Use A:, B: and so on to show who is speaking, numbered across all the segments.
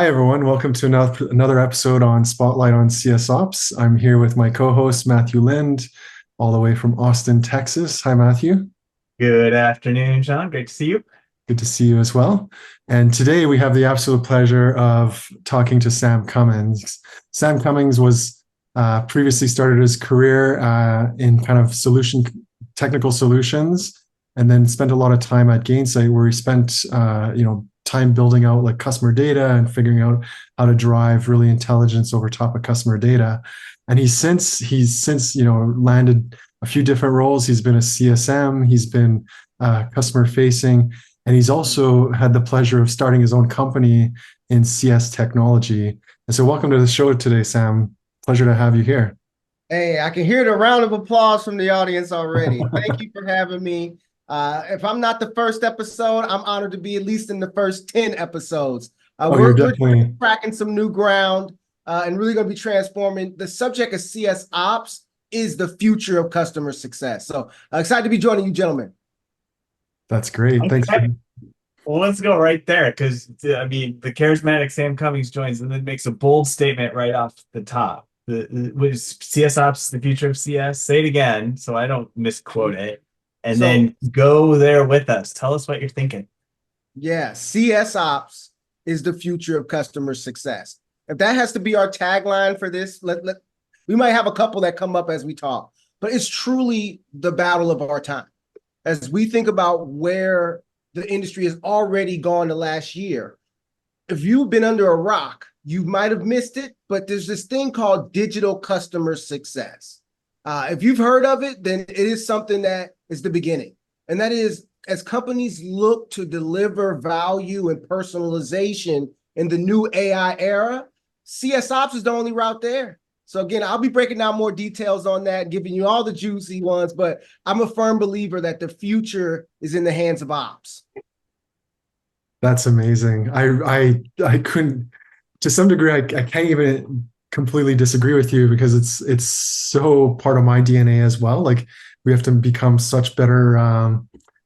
A: Hi, everyone. Welcome to another episode on Spotlight on CS Ops. I'm here with my co-host, Matthew Lind, all the way from Austin, Texas. Hi, Matthew.
B: Good afternoon, John. Great to see you.
A: Good to see you as well. And today we have the absolute pleasure of talking to Sam Cummings. Sam Cummings was previously started his career in kind of technical solutions, and then spent a lot of time at Gainsight, where he spent time building out like customer data and figuring out how to drive really intelligence over top of customer data. And he's since landed a few different roles. He's been a CSM, he's been customer facing, and he's also had the pleasure of starting his own company in CS technology. And so welcome to the show today, Sam. Pleasure to have you here.
C: Hey, I can hear the round of applause from the audience already. Thank you for having me. If I'm not the first episode, I'm honored to be at least in the first 10 episodes.
A: Oh, you're
C: We're
A: definitely
C: cracking some new ground and really going to be transforming. The subject of CS Ops is the future of customer success. So excited to be joining you, gentlemen.
A: That's great. Thanks for
B: Okay. Well, let's go right there because I mean the charismatic Sam Cummings joins and then makes a bold statement right off the top. Was CS Ops the future of CS? Say it again so I don't misquote it. And
C: So
B: then go there with us. Tell us what you're thinking.
C: yeah, CS Ops is the future of customer success. If that has to be our tagline for this, we might have a couple that come up as we talk, but it's truly the battle of our time. As we think about where the industry has already gone the last year, if you've been under a rock, you might have missed it, but there's this thing called digital customer success. If you've heard of it, then it is something that is the beginning. And that is, as companies look to deliver value and personalization in the new AI era, CS Ops is the only route there. So again, I'll be breaking down more details on that, giving you all the juicy ones, but I'm a firm believer that the future is in the hands of ops.
A: That's amazing. I couldn't, to some degree, I can't even completely disagree with you, because it's so part of my DNA as well. Like, we have to become such better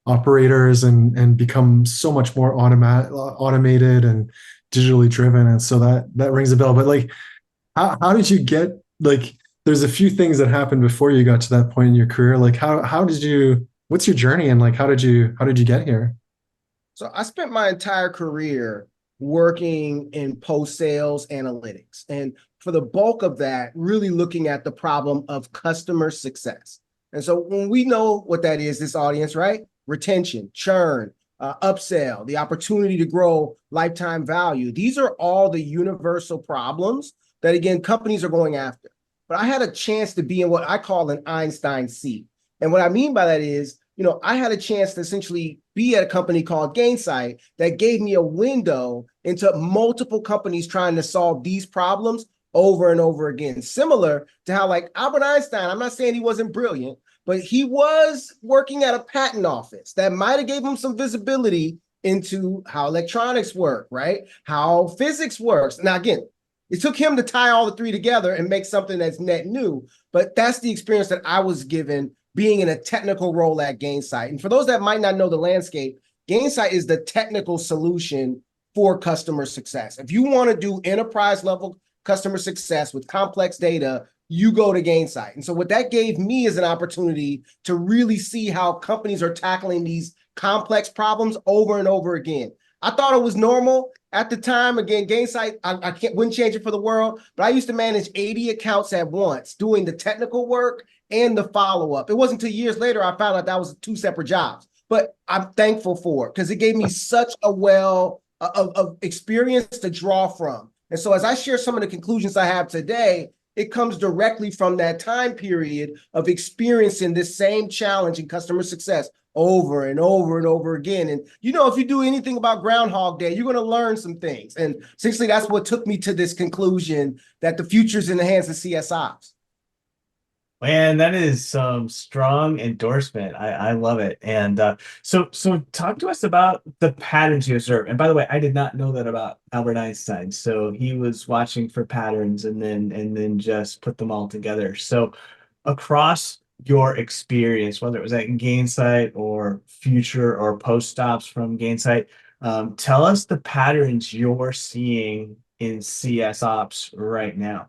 A: operators and become so much more automated and digitally driven. And so that rings a bell. But like, how did you get, like, there's a few things that happened before you got to that point in your career. Like, how did you, what's your journey, and like how did you get here?
C: So I spent my entire career working in post-sales analytics. And for the bulk of that, really looking at the problem of customer success. And so when we know what that is, this audience, right? Retention, churn, upsell, the opportunity to grow lifetime value. These are all the universal problems that, again, companies are going after. But I had a chance to be in what I call an Einstein seat. And what I mean by that is, I had a chance to essentially be at a company called Gainsight that gave me a window into multiple companies trying to solve these problems over and over again. Similar to how, like, Albert Einstein, I'm not saying he wasn't brilliant, but he was working at a patent office that might have gave him some visibility into how electronics work, right? How physics works. Now, again, it took him to tie all the three together and make something that's net new, but that's the experience that I was given being in a technical role at Gainsight. And for those that might not know the landscape, Gainsight is the technical solution for customer success. If you want to do enterprise level customer success with complex data, you go to Gainsight. And so what that gave me is an opportunity to really see how companies are tackling these complex problems over and over again. I thought it was normal at the time. Again, Gainsight, wouldn't change it for the world, but I used to manage 80 accounts at once, doing the technical work and the follow-up. It wasn't until years later I found out that was two separate jobs, but I'm thankful for it because it gave me such a well of experience to draw from. And so as I share some of the conclusions I have today, it comes directly from that time period of experiencing this same challenge in customer success over and over and over again. And, if you do anything about Groundhog Day, you're going to learn some things. And essentially, that's what took me to this conclusion that the future's in the hands of CS Ops.
B: Man, that is some strong endorsement. I love it. And so talk to us about the patterns you observe. And by the way, I did not know that about Albert Einstein. So he was watching for patterns and then just put them all together. So across your experience, whether it was at Gainsight or future or post stops from Gainsight, tell us the patterns you're seeing in CS ops right now?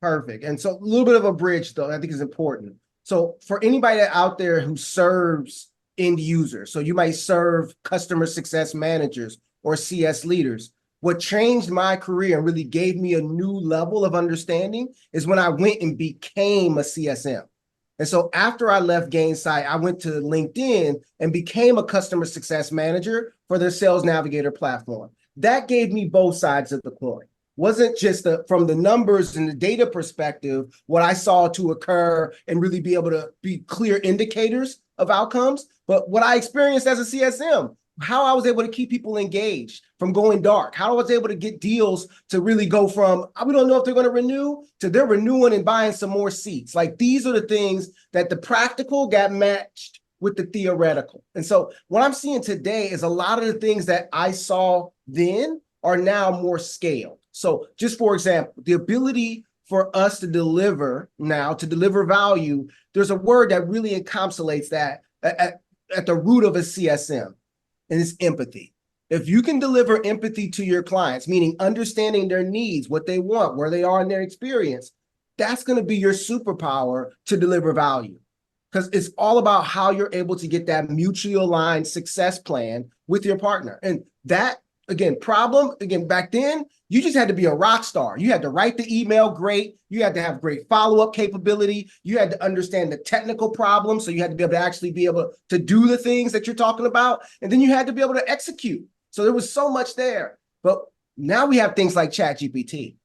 C: Perfect. And so a little bit of a bridge, though, I think is important. So for anybody out there who serves end users, so you might serve customer success managers or CS leaders, what changed my career and really gave me a new level of understanding is when I went and became a CSM. And so after I left Gainsight, I went to LinkedIn and became a customer success manager for their Sales Navigator platform. That gave me both sides of the coin. Wasn't just from the numbers and the data perspective, what I saw to occur and really be able to be clear indicators of outcomes, but what I experienced as a CSM, how I was able to keep people engaged from going dark, how I was able to get deals to really go from, we don't know if they're going to renew, to they're renewing and buying some more seats. Like these are the things that the practical got matched with the theoretical. And so what I'm seeing today is a lot of the things that I saw then are now more scaled. So just for example, the ability for us to deliver now, to deliver value, there's a word that really encapsulates that at the root of a CSM, and it's empathy. If you can deliver empathy to your clients, meaning understanding their needs, what they want, where they are in their experience, that's going to be your superpower to deliver value. Because it's all about how you're able to get that mutually aligned success plan with your partner. And that, again, back then, you just had to be a rock star. You had to write the email great. You had to have great follow-up capability. You had to understand the technical problem. So you had to be able to actually be able to do the things that you're talking about. And then you had to be able to execute. So there was so much there. But now we have things like ChatGPT.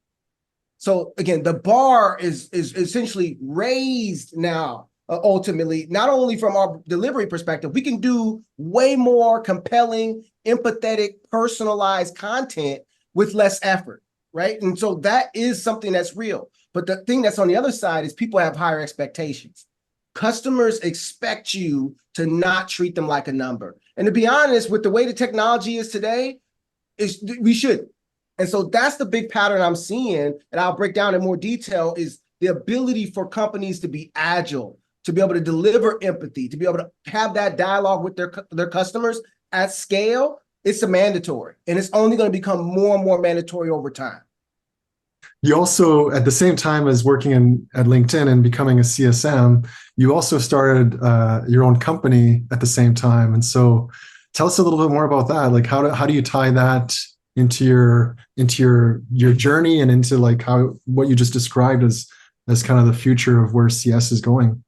C: So again, the bar is essentially raised now. Ultimately, not only from our delivery perspective, we can do way more compelling, empathetic, personalized content with less effort, right? And so that is something that's real. But the thing that's on the other side is people have higher expectations. Customers expect you to not treat them like a number. And to be honest, with the way the technology is today, we shouldn't. And so that's the big pattern I'm seeing, and I'll break down in more detail, is the ability for companies to be agile, to be able to deliver empathy, to be able to have that dialogue with their customers at scale. It's a mandatory, and it's only going to become more and more mandatory over time.
A: You also, at the same time as working at LinkedIn and becoming a CSM, you also started your own company at the same time. And so tell us a little bit more about that. Like how do you tie that into your journey and into like what you just described as kind of the future of where CS is going?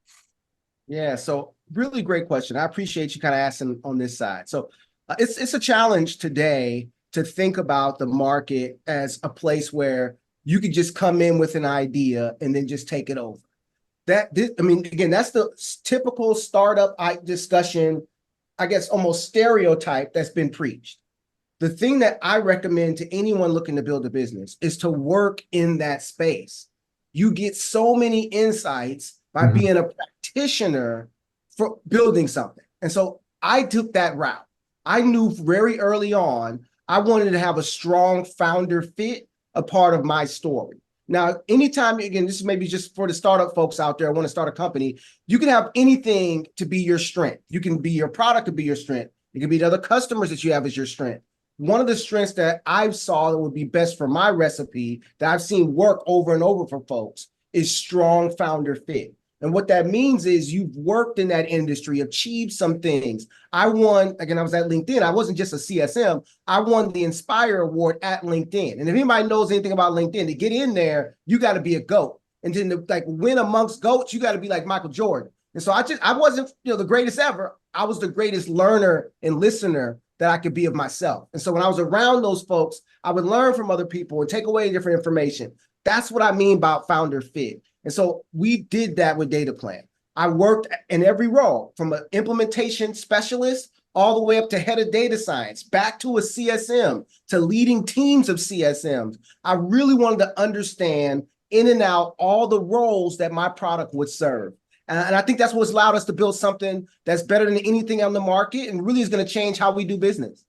C: Yeah, so really great question. I appreciate you kind of asking on this side. So it's a challenge today to think about the market as a place where you could just come in with an idea and then just take it over. Again, that's the typical startup discussion, I guess, almost stereotype that's been preached. The thing that I recommend to anyone looking to build a business is to work in that space. You get so many insights by being a practitioner for building something. And so I took that route. I knew very early on, I wanted to have a strong founder fit a part of my story. Now, anytime, again, this is maybe just for the startup folks out there, I want to start a company, you can have anything to be your strength. You can be your product to be your strength. It can be the other customers that you have as your strength. One of the strengths that I saw that would be best for my recipe that I've seen work over and over for folks is strong founder fit. And what that means is you've worked in that industry, achieved some things. I won, again, I was at LinkedIn. I wasn't just a CSM. I won the Inspire Award at LinkedIn. And if anybody knows anything about LinkedIn, to get in there, you got to be a GOAT. And then to like win amongst GOATs, you got to be like Michael Jordan. And so I wasn't, the greatest ever. I was the greatest learner and listener that I could be of myself. And so when I was around those folks, I would learn from other people and take away different information. That's what I mean about founder fit. And so we did that with Data Plan. I worked in every role from an implementation specialist all the way up to head of data science, back to a CSM, to leading teams of CSMs. I really wanted to understand in and out all the roles that my product would serve. And I think that's what's allowed us to build something that's better than anything on the market and really is going to change how we do business.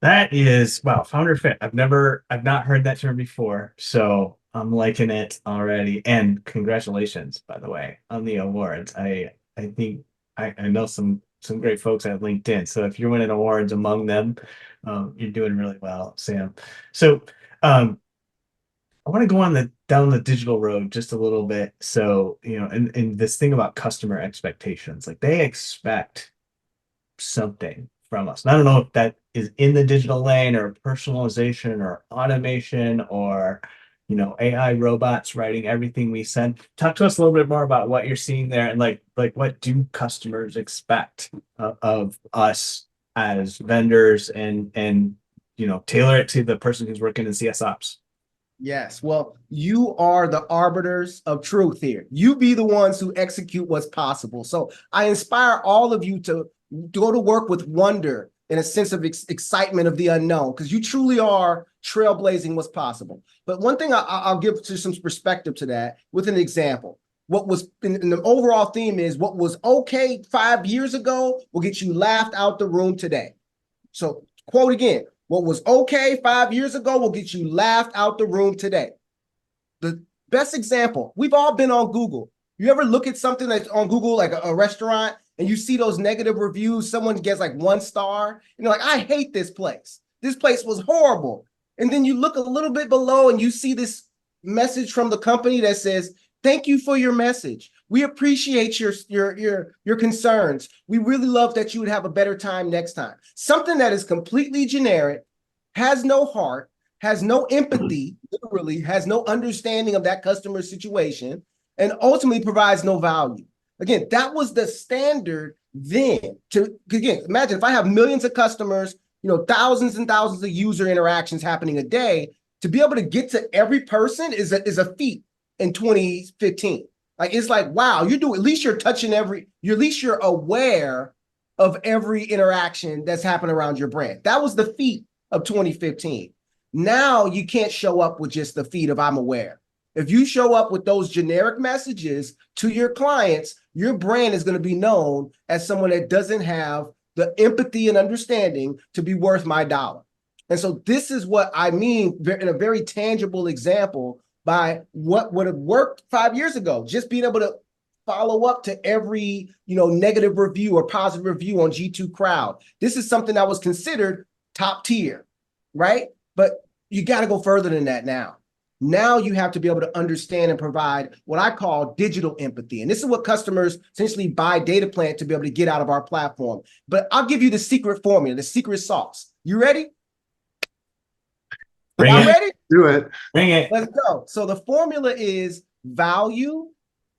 B: That is, wow, founder fit. I've not heard that term before, so I'm liking it already. And congratulations, by the way, on the awards. I think I know some some great folks at LinkedIn. So if you're winning awards among them, you're doing really well, Sam. So I want to go on down the digital road just a little bit. So, and this thing about customer expectations, like they expect something from us. And I don't know if that is in the digital lane or personalization or automation or AI robots writing everything we send. Talk to us a little bit more about what you're seeing there and like what do customers expect of us as vendors and tailor it to the person who's working in CS ops.
C: Yes. Well, you are the arbiters of truth here. You be the ones who execute what's possible. So I inspire all of you to go to work with wonder and a sense of excitement of the unknown, because you truly are trailblazing what's possible. But one thing I'll give to some perspective to that with an example. What was in the overall theme is what was okay 5 years ago will get you laughed out the room today. So quote again, what was okay 5 years ago will get you laughed out the room today. The best example, we've all been on Google. You ever look at something that's on Google, like a restaurant, and you see those negative reviews, someone gets like 1 star, and you're like, I hate this place. This place was horrible. And then you look a little bit below and you see this message from the company that says, thank you for your message. We appreciate your concerns. We really love that you would have a better time next time. Something that is completely generic, has no heart, has no empathy, literally has no understanding of that customer situation, and ultimately provides no value. Again, that was the standard then. Again, imagine if I have millions of customers, thousands and thousands of user interactions happening a day, to be able to get to every person is a feat in 2015. Like, it's like, wow, at least you're touching at least you're aware of every interaction that's happened around your brand. That was the feat of 2015. Now you can't show up with just the feat of I'm aware. If you show up with those generic messages to your clients, your brand is going to be known as someone that doesn't have the empathy and understanding to be worth my dollar. And so this is what I mean in a very tangible example by what would have worked 5 years ago, just being able to follow up to every negative review or positive review on G2 Crowd. This is something that was considered top tier, right? But you got to go further than that now. Now you have to be able to understand and provide what I call digital empathy. And this is what customers essentially buy Data Plant to be able to get out of our platform. But I'll give you the secret formula, the secret sauce. You ready?
B: Bring
C: Y'all
B: it.
C: ready?
A: Do it.
B: Bring it.
C: Let's go. So the formula is value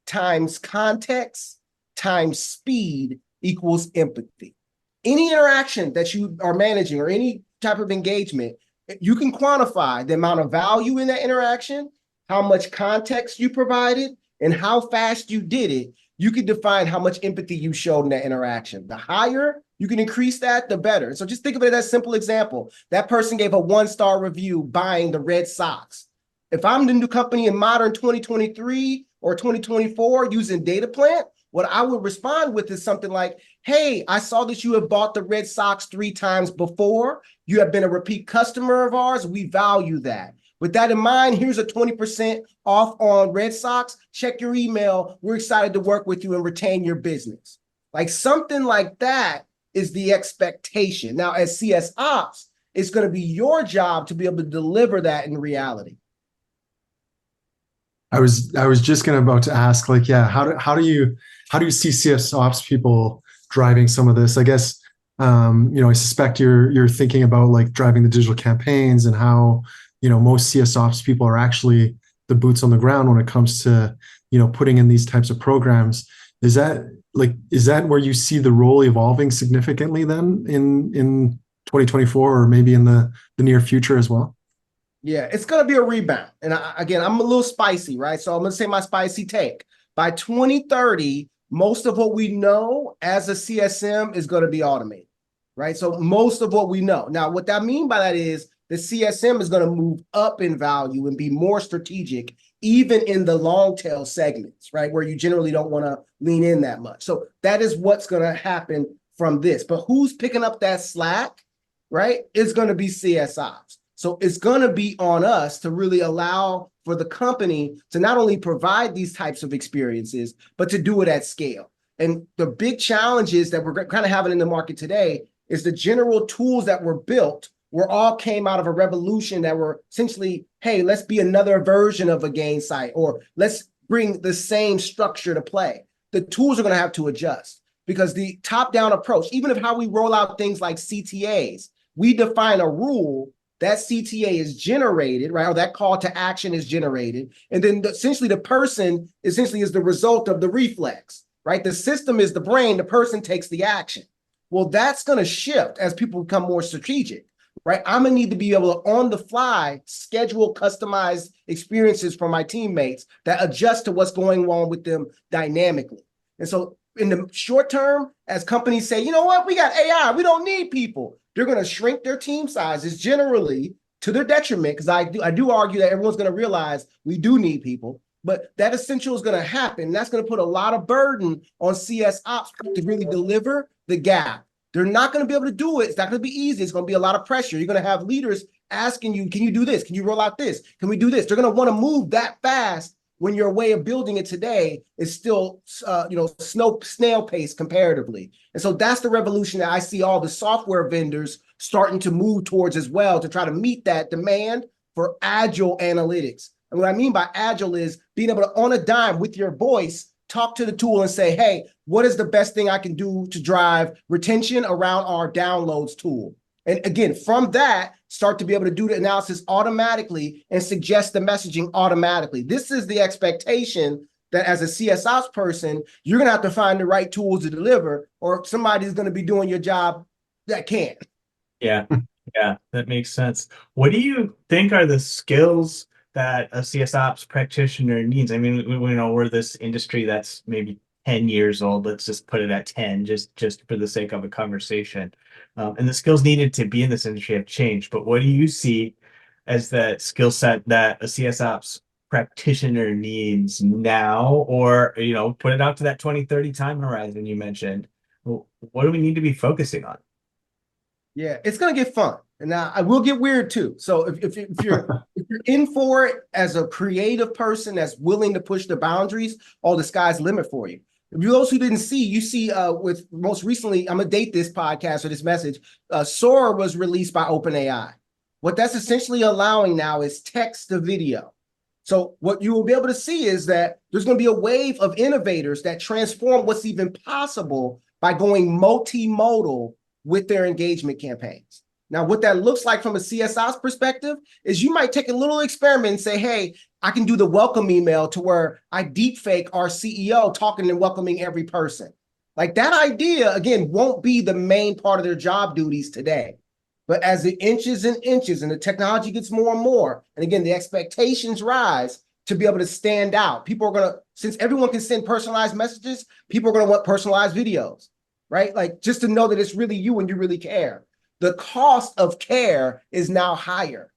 C: times context times speed equals empathy. Any interaction that you are managing or any type of engagement, you can quantify the amount of value in that interaction, how much context you provided, and how fast you did it. You can define how much empathy you showed in that interaction. The higher you can increase that, the better. So just think of it as a simple example. That person gave a 1-star review buying the Red Sox. If I'm the new company in modern 2023 or 2024 using Data Plant, what I would respond with is something like, hey, I saw that you have bought the Red Sox 3 times before. You have been a repeat customer of ours. We value that. With that in mind, here's a 20% off on Red Sox. Check your email. We're excited to work with you and retain your business. Like something like that is the expectation. Now, as CS Ops, it's going to be your job to be able to deliver that in reality.
A: I was just about to ask, like, yeah, how do you see CS ops people driving some of this? I guess, I suspect you're thinking about like driving the digital campaigns and how, most CS ops people are actually the boots on the ground when it comes to, putting in these types of programs. Is that where you see the role evolving significantly then in 2024 or maybe in the near future as well?
C: Yeah, it's going to be a rebound. And again, I'm a little spicy, right? So I'm going to say my spicy take. By 2030, most of what we know as a CSM is going to be automated, right? So most of what we know. Now, what that mean by that is the CSM is going to move up in value and be more strategic, even in the long tail segments, right? Where you generally don't want to lean in that much. So that is what's going to happen from this. But who's picking up that slack, right? It's going to be CS Ops. So it's going to be on us to really allow for the company to not only provide these types of experiences, but to do it at scale. And the big challenges that we're kind of having in the market today is the general tools that were built were all came out of a revolution that were essentially, hey, let's be another version of a game site, or let's bring the same structure to play. The tools are going to have to adjust because the top-down approach, even if how we roll out things like CTAs, we define a rule, that CTA is generated, right? Or that call to action is generated. And then essentially the person essentially is the result of the reflex, right? The system is the brain, the person takes the action. Well, that's going to shift as people become more strategic, right? I'm going to need to be able to, on the fly, schedule customized experiences for my teammates that adjust to what's going on with them dynamically. And so in the short term, as companies say, you know what, we got AI, we don't need people, they're going to shrink their team sizes generally to their detriment, because I do argue that everyone's going to realize we do need people, but that essential is going to happen. That's going to put a lot of burden on CS ops to really deliver the gap. They're not going to be able to do it. It's not going to be easy. It's going to be a lot of pressure. You're going to have leaders asking you, can you do this? Can you roll out this? Can we do this? They're going to want to move that fast when your way of building it today is still, snail pace comparatively. And so that's the revolution that I see all the software vendors starting to move towards as well, to try to meet that demand for agile analytics. And what I mean by agile is being able to, on a dime with your voice, talk to the tool and say, hey, what is the best thing I can do to drive retention around our downloads tool? And again, from that, start to be able to do the analysis automatically and suggest the messaging automatically. This is the expectation that as a CSOps person, you're going to have to find the right tools to deliver, or somebody's going to be doing your job that can't.
B: Yeah, yeah, that makes sense. What do you think are the skills that a CSOps practitioner needs? I mean, we know we're this industry that's maybe 10 years old. Let's just put it at 10, just for the sake of a conversation. And the skills needed to be in this industry have changed. But what do you see as the skill set that a CSOps practitioner needs now, or, put it out to that 2030 time horizon you mentioned? What do we need to be focusing on?
C: Yeah, it's gonna get fun, and now I will get weird too. So if you're in for it as a creative person that's willing to push the boundaries, all the sky's the limit for you. If you those who didn't see, you see with most recently, I'm gonna date this podcast or this message. Sora was released by OpenAI. What that's essentially allowing now is text to video. So what you will be able to see is that there's going to be a wave of innovators that transform what's even possible by going multimodal with their engagement campaigns. Now, what that looks like from a CSI's perspective is you might take a little experiment and say, hey, I can do the welcome email to where I deep fake our CEO talking and welcoming every person. Like that idea, again, won't be the main part of their job duties today. But as it inches and inches and the technology gets more and more, and again, the expectations rise to be able to stand out. People are going to, since everyone can send personalized messages, people are going to want personalized videos, right? Like just to know that it's really you and you really care. The cost of care is now higher,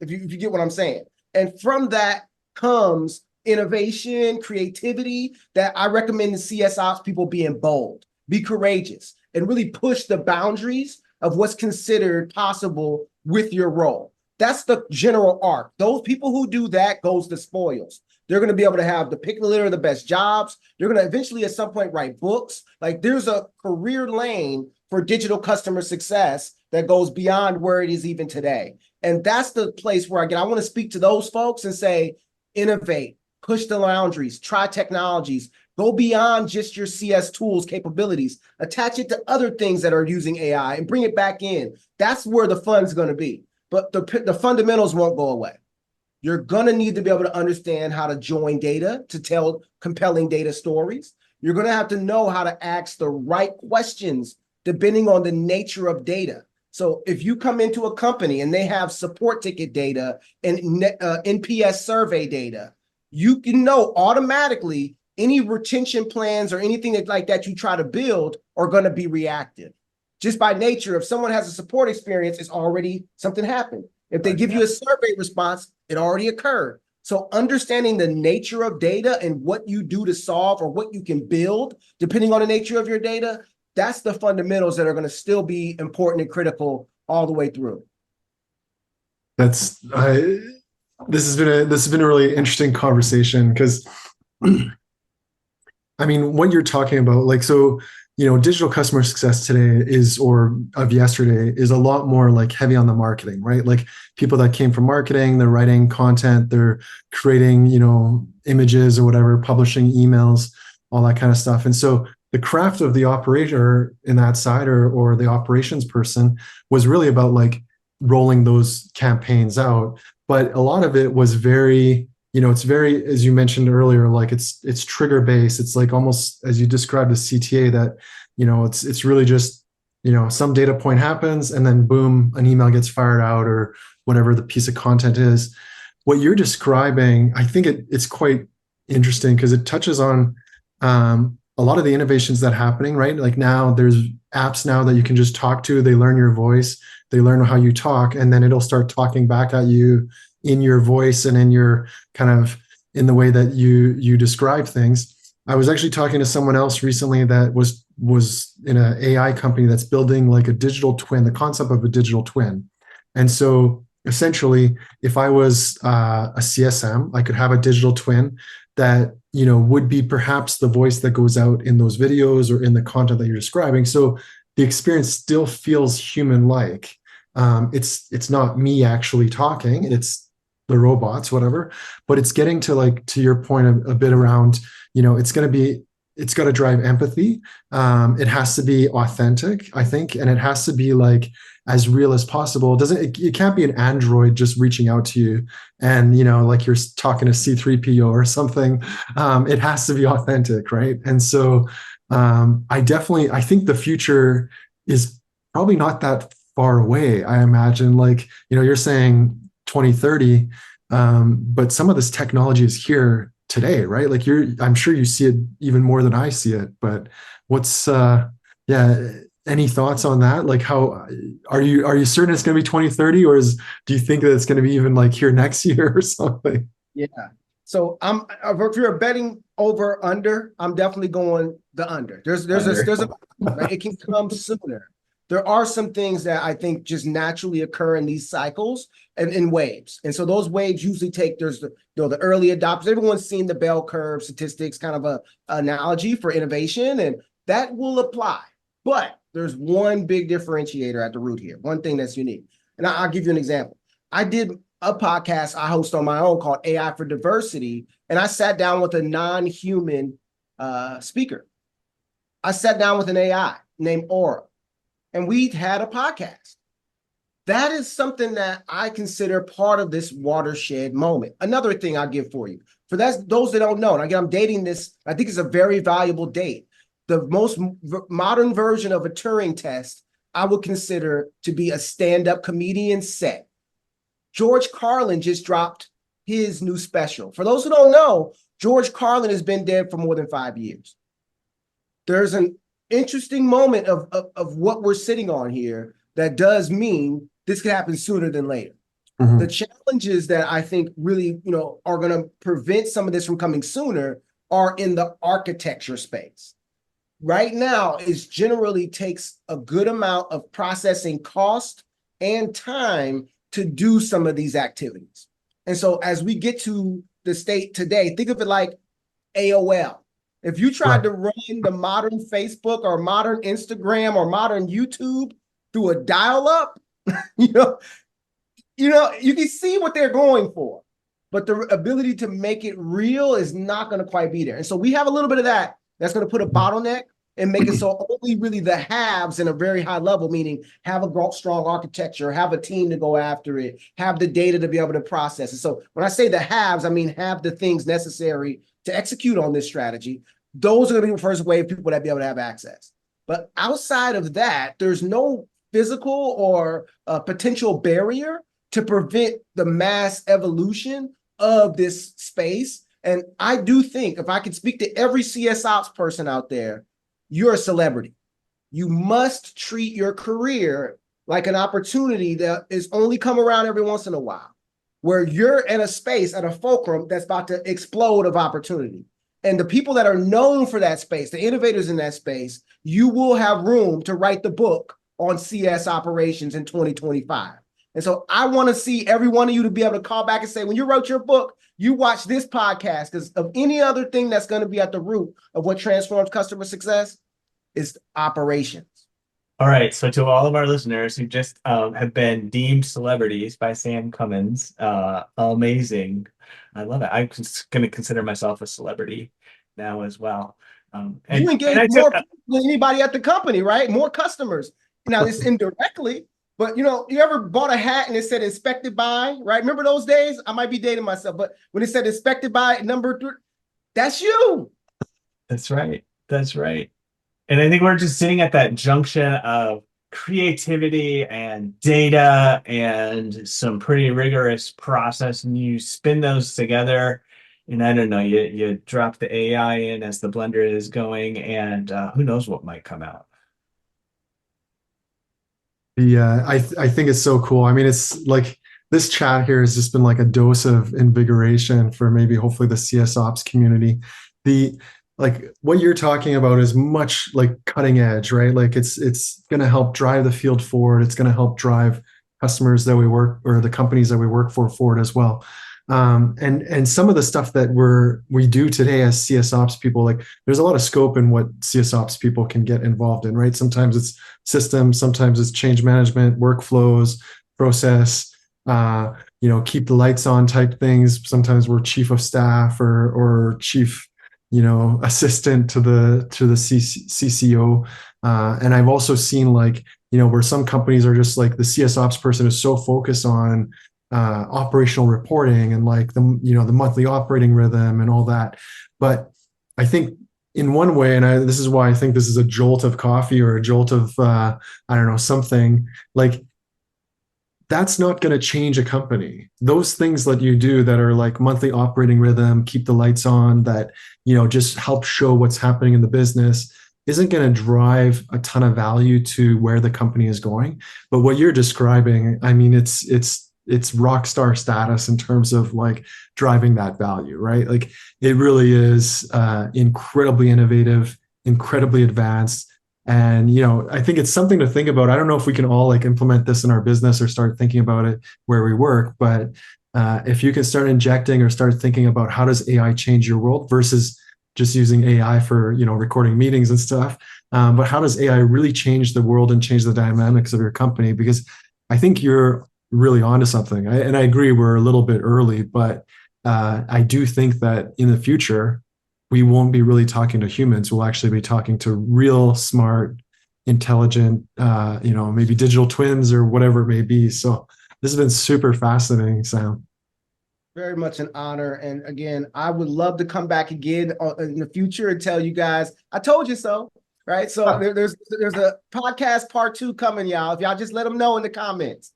C: if you get what I'm saying. And from that comes innovation, creativity, that I recommend the CSOps people being bold, be courageous, and really push the boundaries of what's considered possible with your role. That's the general arc. Those people who do that goes the spoils. They're going to be able to have the pick the litter of the best jobs. They're going to eventually at some point write books. Like there's a career lane for digital customer success that goes beyond where it is even today. And that's the place where, again, I want to speak to those folks and say, innovate, push the boundaries, try technologies, go beyond just your CS tools capabilities, attach it to other things that are using AI and bring it back in. That's where the fun's going to be. But the fundamentals won't go away. You're going to need to be able to understand how to join data to tell compelling data stories. You're going to have to know how to ask the right questions depending on the nature of data. So if you come into a company and they have support ticket data and NPS survey data, you can know automatically any retention plans or anything like that you try to build are going to be reactive. Just by nature, if someone has a support experience, it's already something happened. If they give you a survey response, it already occurred. So understanding the nature of data and what you do to solve or what you can build, depending on the nature of your data, that's the fundamentals that are going to still be important and critical all the way through.
A: This has been a really interesting conversation because I mean, what you're talking about, like, so, digital customer success today is, or of yesterday, is a lot more like heavy on the marketing, right? Like people that came from marketing, they're writing content, they're creating, images or whatever, publishing emails, all that kind of stuff. And so the craft of the operator in that side, or the operations person, was really about like rolling those campaigns out. But a lot of it was very, it's very, as you mentioned earlier, like it's trigger based. It's like almost as you described the CTA, that it's really just some data point happens and then boom, an email gets fired out, or whatever the piece of content is. What you're describing, I think it's quite interesting because it touches on a lot of the innovations that are happening, right? Like now there's apps now that you can just talk to. They learn your voice, they learn how you talk, and then it'll start talking back at you in your voice and in your kind of in the way that you describe things. I was actually talking to someone else recently that was in an AI company that's building like a digital twin, the concept of a digital twin. And so essentially, if I was a CSM, I could have a digital twin that would be perhaps the voice that goes out in those videos or in the content that you're describing. So the experience still feels human-like. It's not me actually talking, it's the robots, whatever, but it's getting to, like, to your point a bit around, it's got to drive empathy. It has to be authentic, I think, and it has to be like as real as possible. It can't be an android just reaching out to you and like you're talking to C3PO or something. It has to be authentic, right? And so I think the future is probably not that far away. I imagine, like, you're saying 2030, but some of this technology is here today, right? Like I'm sure you see it even more than I see it, but any thoughts on that? Like, how are you certain it's going to be 2030, or do you think that it's going to be even like here next year or something?
C: Yeah. So if you're betting over under, I'm definitely going the under. There's right? It can come sooner. There are some things that I think just naturally occur in these cycles and in waves. And so those waves usually there's the early adopters. Everyone's seen the bell curve statistics, kind of a analogy for innovation, and that will apply. But there's one big differentiator at the root here, one thing that's unique. And I'll give you an example. I did a podcast I host on my own called AI for Diversity, and I sat down with a non-human speaker. I sat down with an AI named Aura, and we had a podcast. That is something that I consider part of this watershed moment. Another thing I'll give for you, for those that don't know, and again, I'm dating this, I think it's a very valuable date. The most modern version of a Turing test I would consider to be a stand-up comedian set. George Carlin just dropped his new special. For those who don't know, George Carlin has been dead for more than 5 years. There's an interesting moment of what we're sitting on here that does mean this could happen sooner than later. Mm-hmm. The challenges that I think really, are going to prevent some of this from coming sooner are in the architecture space. Right now, it generally takes a good amount of processing cost and time to do some of these activities. And so as we get to the state today, think of it like AOL. If you tried to run the modern Facebook or modern Instagram or modern YouTube through a dial-up, you can see what they're going for, but the ability to make it real is not going to quite be there. And so we have a little bit of that. That's going to put a bottleneck and make it so only really the haves in a very high level, meaning have a strong architecture, have a team to go after it, have the data to be able to process it. So when I say the haves, I mean have the things necessary to execute on this strategy. Those are going to be the first wave of people that be able to have access. But outside of that, there's no physical or potential barrier to prevent the mass evolution of this space. And I do think, if I could speak to every CS ops person out there, you're a celebrity. You must treat your career like an opportunity that is only come around every once in a while, where you're in a space at a fulcrum that's about to explode of opportunity. And the people that are known for that space, the innovators in that space, you will have room to write the book on CS operations in 2025. And so I want to see every one of you to be able to call back and say, when you wrote your book, you watched this podcast, because of any other thing that's going to be at the root of what transforms customer success is operations.
B: All right, so to all of our listeners who just have been deemed celebrities by Sam Cummings, amazing. I love it. I'm going to consider myself a celebrity now as well.
C: You
B: And
C: engage
B: I took,
C: more people than anybody at the company, right? More customers. Now, it's indirectly, but you ever bought a hat and it said inspected by, right? Remember those days? I might be dating myself, but when it said inspected by number 3, that's you.
B: that's right. That's right. And I think we're just sitting at that junction of creativity and data and some pretty rigorous process, and you spin those together. And I don't know, you drop the AI in as the blender is going, and who knows what might come out.
A: I think it's so cool. I mean, it's like this chat here has just been like a dose of invigoration for maybe hopefully the CS ops community. The like what you're talking about is much like cutting edge, right? Like it's going to help drive the field forward. It's going to help drive customers that we work or the companies that we work for forward as well. And some of the stuff that we do today as CS ops people, like there's a lot of scope in what CS ops people can get involved in, right? Sometimes it's systems, sometimes it's change management, workflows, process, keep the lights on type things. Sometimes we're chief of staff or chief, assistant to the CCO. And I've also seen like, where some companies are just like the CS ops person is so focused on operational reporting and like the monthly operating rhythm and all that. But I think in one way, and this is why I think this is a jolt of coffee or a jolt of I don't know, something like that's not going to change a company. Those things that you do that are like monthly operating rhythm, keep the lights on, that just help show what's happening in the business, isn't going to drive a ton of value to where the company is going. But what you're describing, I mean, it's rock star status in terms of like driving that value, right? Like it really is incredibly innovative, incredibly advanced. And, I think it's something to think about. I don't know if we can all like implement this in our business or start thinking about it where we work, but if you can start injecting or start thinking about how does AI change your world versus just using AI for, recording meetings and stuff. But how does AI really change the world and change the dynamics of your company? Because I think you're really onto something. And I agree we're a little bit early, but I do think that in the future, we won't be really talking to humans. We'll actually be talking to real smart, intelligent, maybe digital twins or whatever it may be. So this has been super fascinating, Sam.
C: Very much an honor. And again, I would love to come back again in the future and tell you guys, I told you so. Right. So there's a podcast part 2 coming, y'all. If y'all just let them know in the comments.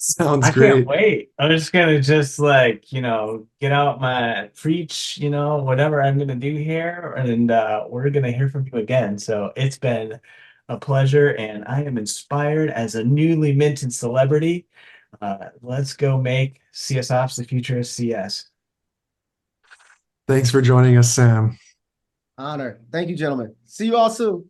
A: Sounds
B: I
A: great.
B: can't wait. I'm just gonna get out my preach, whatever I'm gonna do here, and we're gonna hear from you again. So it's been a pleasure, and I am inspired as a newly minted celebrity. Let's go make CS Ops the future of CS.
A: Thanks for joining us, Sam.
C: Honor. Thank you, gentlemen. See you all soon.